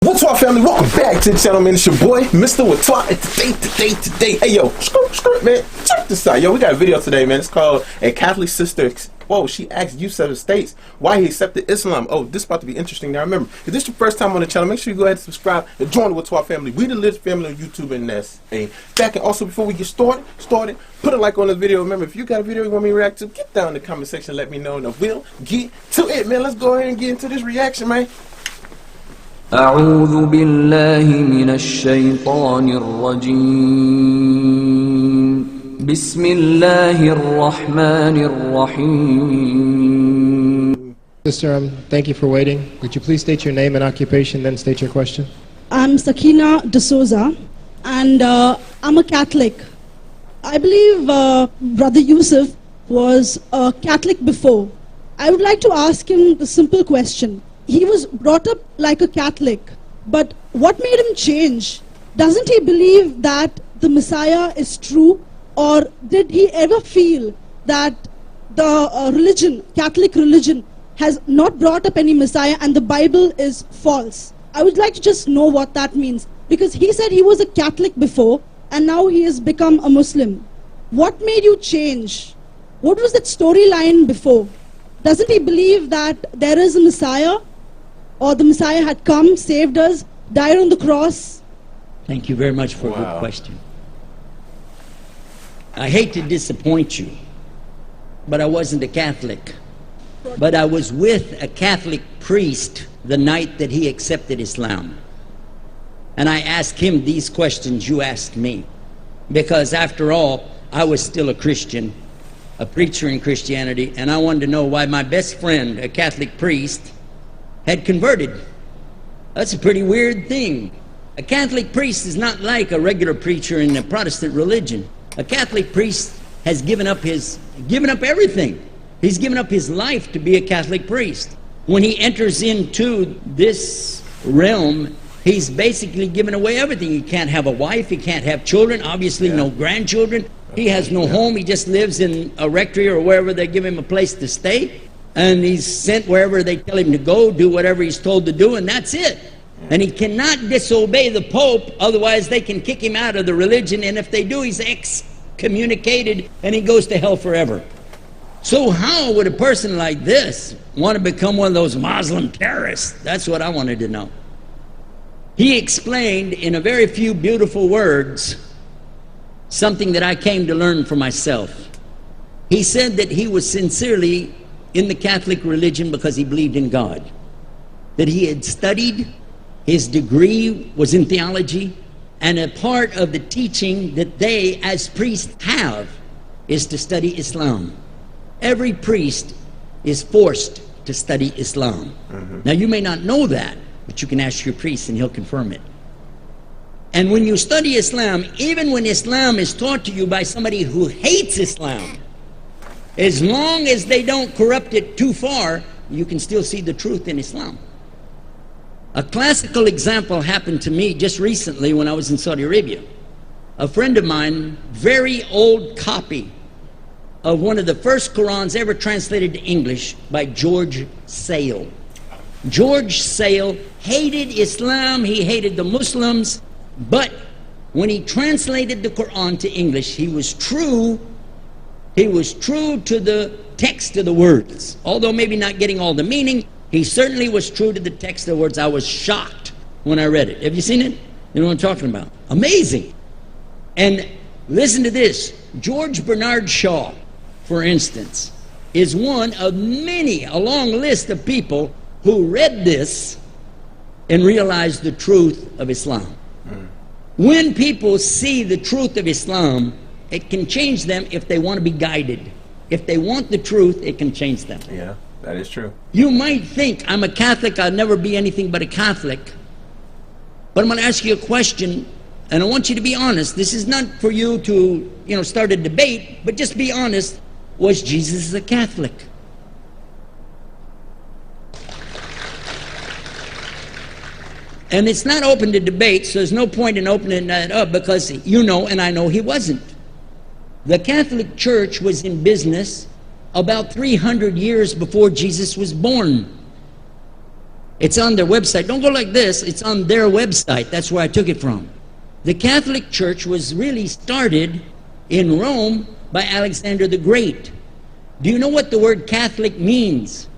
Whaatwaa family, welcome back to the channel, man. It's your boy, Mr. Whaatwaa. And today, hey yo, screw, man, check this out, yo. We got a video today, man. It's called "A Catholic Sister." Whoa, she asked Yusuf Estes why he accepted Islam. Oh, this is about to be interesting. Now remember, if this is your first time on the channel, make sure you go ahead and subscribe and join the Whaatwaa family. We the lit family on YouTube, and that's a fact. And also, before we get started, put a like on the video. Remember, if you got a video you want me to react to, get down in the comment section, let me know, and we'll get to it, man. Let's go ahead and get into this reaction, man. أعوذ بالله من الشيطان الرجيم بسم الله الرحمن الرحيم. Sister, thank you for waiting. Would you please state your name and occupation, then state your question? I'm Sakina D'Souza, and I'm a Catholic. I believe Brother Yusuf was a Catholic before. I would like to ask him the simple question. He was brought up like a Catholic, but what made him change? Doesn't he believe that the Messiah is true, or did he ever feel that the religion, Catholic religion, has not brought up any Messiah and the Bible is false? I would like to just know what that means, because he said he was a Catholic before and now he has become a Muslim. What made you change? What was that storyline before? Doesn't he believe that there is a Messiah, or the Messiah had come, saved us, died on the cross? Thank you very much for a good question. I hate to disappoint you, but I wasn't a Catholic. But I was with a Catholic priest the night that he accepted Islam. And I asked him these questions you asked me. Because after all, I was still a Christian, a preacher in Christianity, and I wanted to know why my best friend, a Catholic priest, had converted. That's a pretty weird thing. A Catholic priest is not like a regular preacher in the Protestant religion. A Catholic priest has given up everything. He's given up his life to be a Catholic priest. When he enters into this realm, he's basically given away everything. He can't have a wife, he can't have children, obviously no grandchildren. He has no home, he just lives in a rectory or wherever they give him a place to stay. And he's sent wherever they tell him to go, do whatever he's told to do, and that's it. And he cannot disobey the Pope, otherwise they can kick him out of the religion, and if they do, he's excommunicated and he goes to hell forever. So how would a person like this want to become one of those Muslim terrorists? That's what I wanted to know. He explained in a very few beautiful words something that I came to learn for myself. He said that he was sincerely in the Catholic religion because he believed in God, that he had studied, his degree was in theology, and a part of the teaching that they as priests have is to study Islam. Every priest is forced to study Islam. Now you may not know that, but you can ask your priest and he'll confirm it. And when you study Islam, even when Islam is taught to you by somebody who hates Islam, as long as they don't corrupt it too far, you can still see the truth in Islam. A classical example happened to me just recently when I was in Saudi Arabia. A friend of mine, very old copy of one of the first Qurans ever translated to English by George Sale. George Sale hated Islam, he hated the Muslims, but when he translated the Quran to English, he was true to the text of the words. Although maybe not getting all the meaning, he certainly was true to the text of the words. I was shocked when I read it. Have you seen it? You know what I'm talking about? Amazing. And listen to this. George Bernard Shaw, for instance, is one of many, a long list of people who read this and realized the truth of Islam. When people see the truth of Islam, it can change them if they want to be guided. If they want the truth, it can change them. Yeah, that is true. You might think, I'm a Catholic, I'll never be anything but a Catholic. But I'm going to ask you a question, and I want you to be honest. This is not for you to, start a debate, but just be honest. Was Jesus a Catholic? And it's not open to debate, so there's no point in opening that up, because you know and I know he wasn't. The Catholic Church was in business about 300 years before Jesus was born. It's on their website. Don't go like this. It's on their website. That's where I took it from. The Catholic Church was really started in Rome by Alexander the Great. Do you know what the word Catholic means?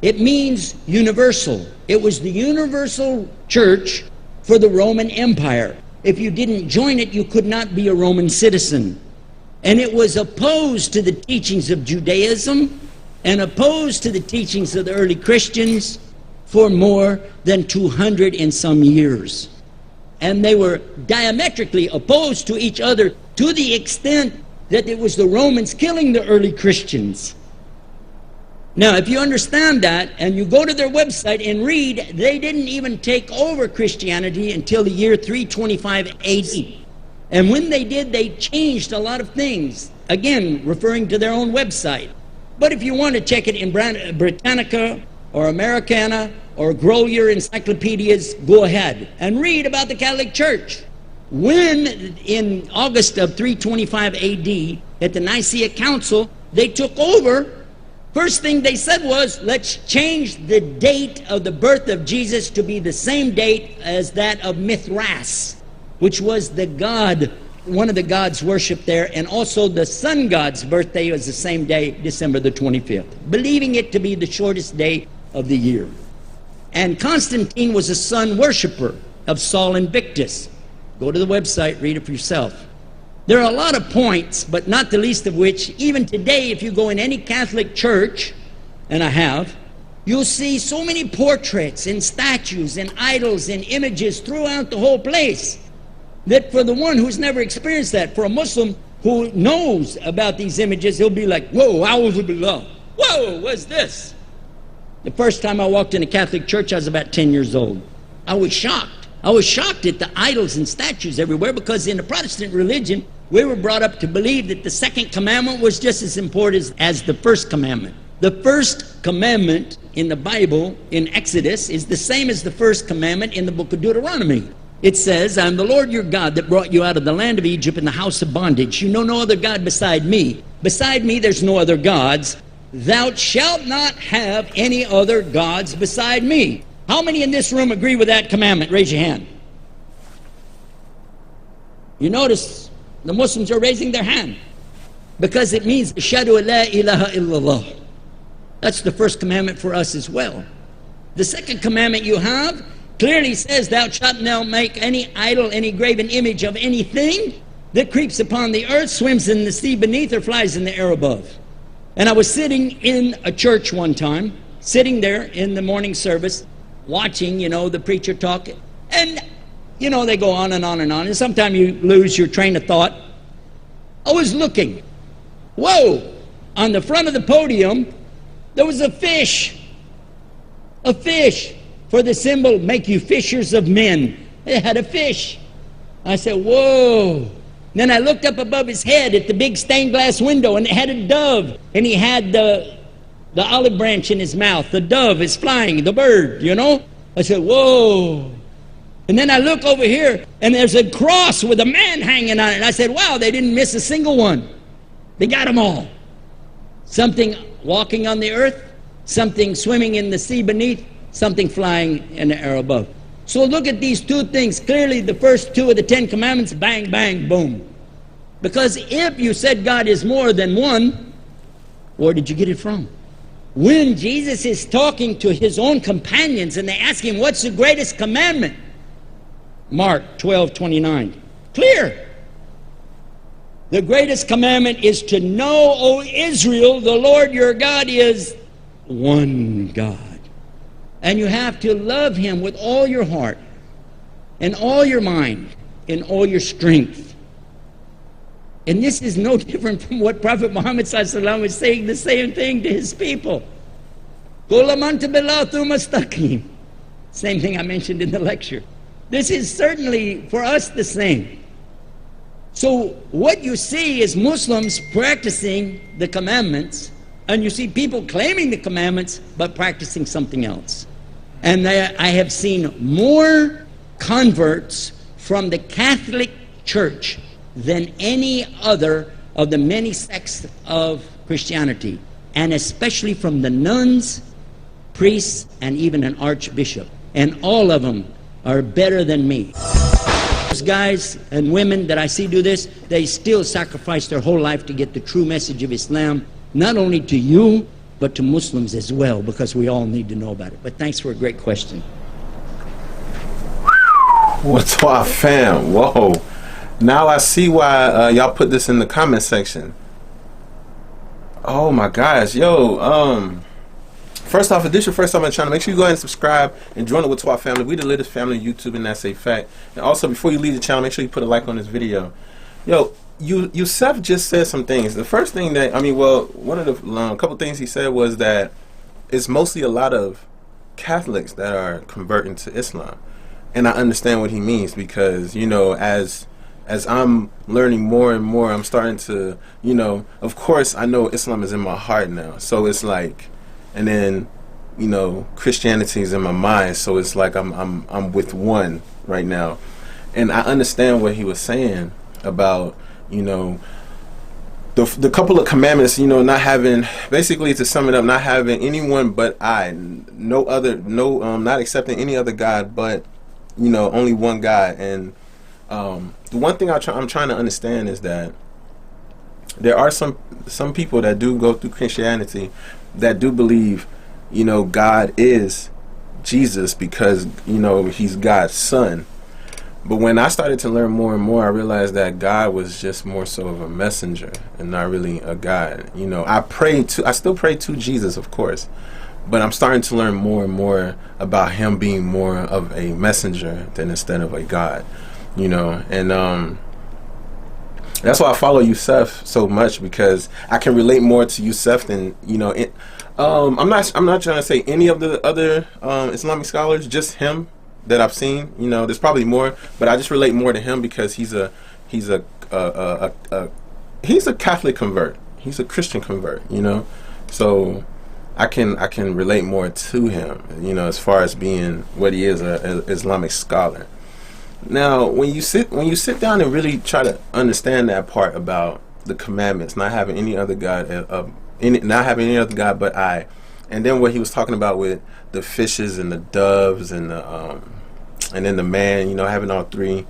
It means universal. It was the universal church for the Roman Empire. If you didn't join it, you could not be a Roman citizen. And it was opposed to the teachings of Judaism and opposed to the teachings of the early Christians for more than 200 and some years. And they were diametrically opposed to each other to the extent that it was the Romans killing the early Christians. Now, if you understand that, and you go to their website and read, they didn't even take over Christianity until the year 325 AD. And when they did, they changed a lot of things, again, referring to their own website. But if you want to check it in Britannica or Americana or Grolier encyclopedias, go ahead and read about the Catholic Church. When, in August of 325 AD, at the Nicaea Council, they took over, first thing they said was, let's change the date of the birth of Jesus to be the same date as that of Mithras, which was the god, one of the gods worshipped there, and also the sun god's birthday was the same day, December the 25th, believing it to be the shortest day of the year. And Constantine was a sun worshiper of Saul Invictus. Go to the website, read it for yourself. There are a lot of points, but not the least of which, even today, if you go in any Catholic church, and I have, you'll see so many portraits and statues and idols and images throughout the whole place, that for the one who's never experienced that, for a Muslim who knows about these images, he'll be like, whoa, a'udhu billah. Whoa, what's this? The first time I walked in a Catholic church, I was about 10 years old. I was shocked. I was shocked at the idols and statues everywhere, because in the Protestant religion, we were brought up to believe that the second commandment was just as important as the first commandment. The first commandment in the Bible, in Exodus, is the same as the first commandment in the book of Deuteronomy. It says, I am the Lord your God that brought you out of the land of Egypt in the house of bondage. You know no other God beside me. Beside me there's no other gods. Thou shalt not have any other gods beside me. How many in this room agree with that commandment? Raise your hand. You notice the Muslims are raising their hand because it means Ashhadu an la ilaha illallah. That's the first commandment for us as well. The second commandment you have clearly says, thou shalt not make any idol, any graven image of anything that creeps upon the earth, swims in the sea beneath, or flies in the air above. And I was sitting in a church one time, sitting there in the morning service, watching, the preacher talk, and, they go on and on and on, and sometimes you lose your train of thought. I was looking. Whoa! On the front of the podium, there was a fish. A fish. For the symbol, make you fishers of men. It had a fish. I said, whoa. Then I looked up above his head at the big stained glass window, and it had a dove, and he had the olive branch in his mouth. The dove is flying, the bird, I said, whoa. And then I look over here, and there's a cross with a man hanging on it. And I said, wow, they didn't miss a single one. They got them all. Something walking on the earth, something swimming in the sea beneath, something flying in the air above. So look at these two things. Clearly, the first two of the 10 commandments, bang, bang, boom. Because if you said God is more than one, where did you get it from? When Jesus is talking to his own companions and they ask him, what's the greatest commandment? Mark 12:29. Clear. The greatest commandment is to know, O Israel, the Lord your God is one God. And you have to love him with all your heart and all your mind and all your strength. And this is no different from what Prophet Muhammad ﷺ was saying, the same thing to his people. Same thing I mentioned in the lecture. This is certainly for us the same. So what you see is Muslims practicing the commandments, and you see people claiming the commandments but practicing something else. And I have seen more converts from the Catholic Church than any other of the many sects of Christianity, and especially from the nuns, priests, and even an archbishop. And all of them are better than me. Those guys and women that I see do this, they still sacrifice their whole life to get the true message of Islam, not only to you, but to Muslims as well, because we all need to know about it. But thanks for a great question. Whaatwaa fam, whoa. Now I see why y'all put this in the comment section. Oh my gosh, yo, first off, if this is your first time on the channel, make sure you go ahead and subscribe and join the Whaatwaa family. We the latest family on YouTube, and that's a fact. And also, before you leave the channel, make sure you put a like on this video. Yo, Yusuf just said some things. The first thing that, one of the couple things he said was that it's mostly a lot of Catholics that are converting to Islam. And I understand what he means, because, you know, as I'm learning more and more, I'm starting to, you know, of course I know Islam is in my heart now. So it's like, and then, you know, Christianity is in my mind. So it's like I'm with one right now. And I understand what he was saying about, you know, the couple of commandments, you know, not having, basically to sum it up, not having anyone but I, not accepting any other God but, you know, only one God. And the one thing I'm trying to understand is that there are some people that do go through Christianity that do believe, you know, God is Jesus because, you know, he's God's son. But when I started to learn more and more, I realized that God was just more so of a messenger and not really a God. You know, I still pray to Jesus, of course, but I'm starting to learn more and more about him being more of a messenger than instead of a God, you know. And that's why I follow Yusuf so much, because I can relate more to Yusuf than, you know, I'm not trying to say any of the other Islamic scholars, just him that I've seen. You know, there's probably more, but I just relate more to him because he's a Catholic convert. He's a Christian convert, you know. So I can relate more to him, you know, as far as being what he is, an Islamic scholar. Now, when you sit down and really try to understand that part about the commandments, not having any other God, not having any other God but I, and then what he was talking about with the fishes and the doves and the and then the man, you know, having all three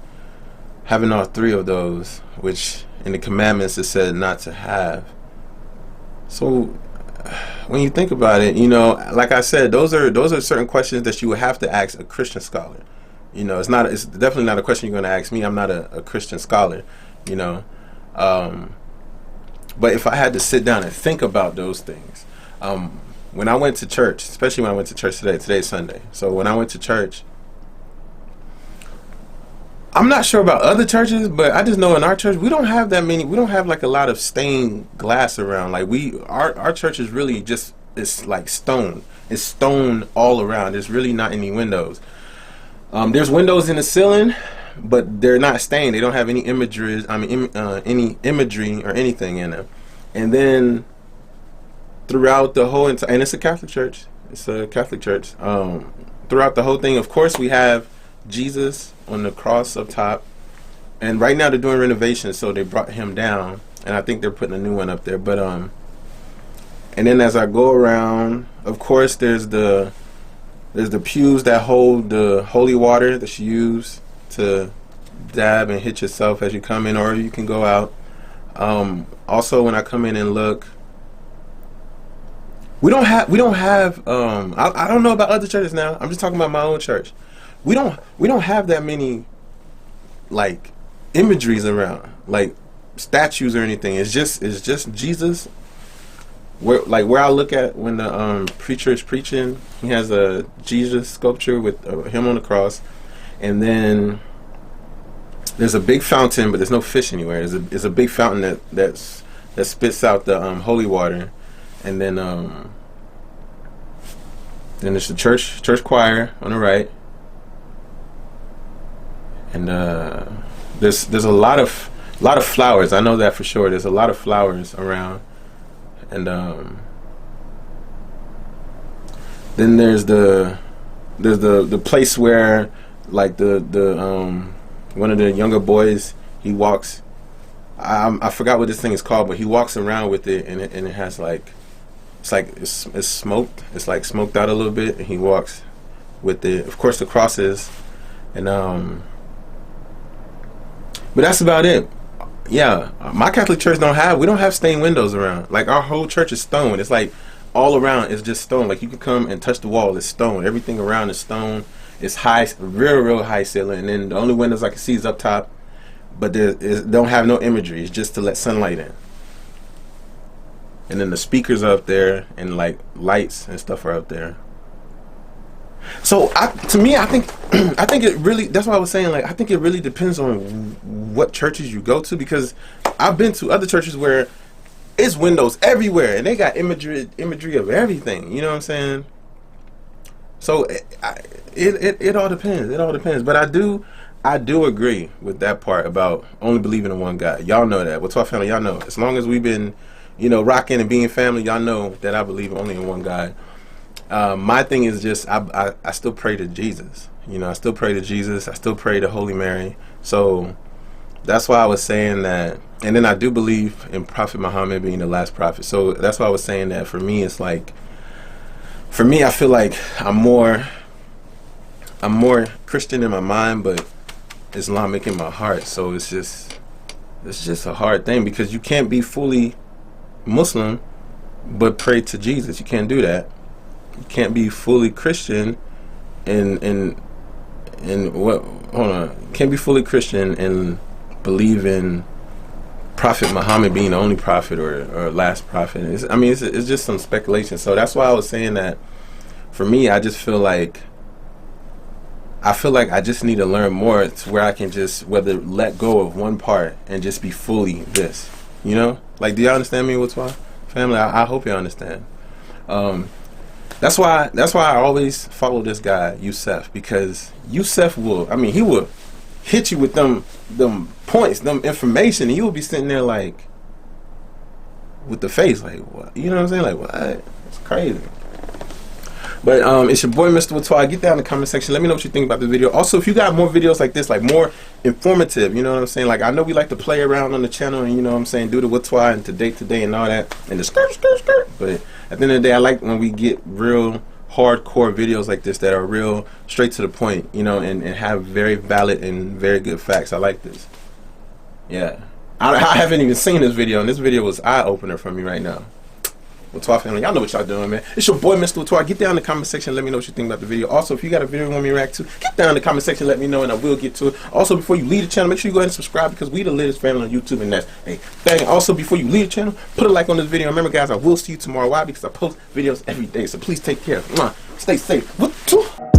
of those, which in the commandments it said not to have. So when you think about it, you know, like I said, those are certain questions that you would have to ask a Christian scholar. You know, it's definitely not a question you're going to ask me. I'm not a Christian scholar, you know. But if I had to sit down and think about those things, when I went to church, especially when I went to church today's Sunday. So when I went to church, I'm not sure about other churches, but I just know in our church we don't have that many. We don't have like a lot of stained glass around. Like our church is really just, it's like stone. It's stone all around. There's really not any windows. There's windows in the ceiling, but they're not stained. They don't have any imagery. Any imagery or anything in them. And then throughout the whole entire, and it's a Catholic church. It's a Catholic church. Throughout the whole thing, of course, we have Jesus on the cross up top. And right now they're doing renovations, so they brought him down, and I think they're putting a new one up there. But and then as I go around, of course, there's the pews that hold the holy water that you use to dab and hit yourself as you come in, or you can go out. Also, when I come in and look, we don't have I don't know about other churches now. I'm just talking about my own church. We don't have that many like imageries around, like statues or anything. It's just Jesus. Where I look at when the preacher is preaching, he has a Jesus sculpture with him on the cross, and then there's a big fountain, but there's no fish anywhere. There's a big fountain that spits out the holy water, and then there's the church choir on the right, and there's a lot of flowers. I know that for sure. There's a lot of flowers around. And then there's the place where, like, the one of the younger boys, he walks. I forgot what this thing is called, but he walks around with it, and it has like it's like it's smoked. It's like smoked out a little bit, and he walks with it. Of course, the cross is, and but that's about it. Yeah, my Catholic church we don't have stained windows around. Like our whole church is stone. It's like all around is just stone. Like you can come and touch the wall, it's stone. Everything around is stone. It's high, real high ceiling, and then the only windows I can see is up top. But don't have no imagery. It's just to let sunlight in. And then the speakers are up there, and like lights and stuff are up there. So to me, I think it really. That's why I was saying, like, I think it really depends on what churches you go to, because I've been to other churches where it's windows everywhere and they got imagery of everything. You know what I'm saying? So it all depends. It all depends. But I do agree with that part about only believing in one God. Y'all know that. Whaatwaa family, y'all know. As long as we've been, rocking and being family, y'all know that I believe only in one God. My thing is just I still pray to Jesus. I still pray to Jesus. I still pray to Holy Mary. So that's why I was saying that. And then I do believe in Prophet Muhammad being the last prophet. So that's why I was saying that for me, it's like, for me, I feel like I'm more Christian in my mind, but Islamic in my heart. So it's just a hard thing, because you can't be fully Muslim but pray to Jesus. You can't do that. You can't be fully Christian and what? Hold on. You can't be fully Christian and believe in Prophet Muhammad being the only prophet or last prophet. It's just some speculation. So that's why I was saying that for me, I just feel like I just need to learn more to where I can just let go of one part and just be fully this. Like, do y'all understand me, Whaatwaa family? I hope you understand. That's why I always follow this guy Yusuf, because Yusuf he will hit you with them points, them information, and you will be sitting there like with the face like, what? You know what I'm saying? Like, what? It's crazy. But it's your boy Mr. Whaatwaa. Get down in the comment section. Let me know what you think about this video. Also, if you got more videos like this, like more informative, you know what I'm saying? Like, I know we like to play around on the channel and, you know what I'm saying, do the Whaatwaa and today and all that, and the skirt. But at the end of the day, I like when we get real hardcore videos like this that are real straight to the point, and have very valid and very good facts. I like this. Yeah. I haven't even seen this video, and this video was eye-opener for me right now. Whaatwaa family, y'all know what y'all doing, man. It's your boy Mr. Whaatwaa. Get down in the comment section, let me know what you think about the video. Also, if you got a video you want me to react to, get down in the comment section, let me know, and I will get to it. Also, before you leave the channel, make sure you go ahead and subscribe, because we the latest family on YouTube, and that's bang. Also, before you leave the channel, put a like on this video. Remember, guys, I will see you tomorrow. Why? Because I post videos every day, so please take care. Stay safe. Whaatwaa.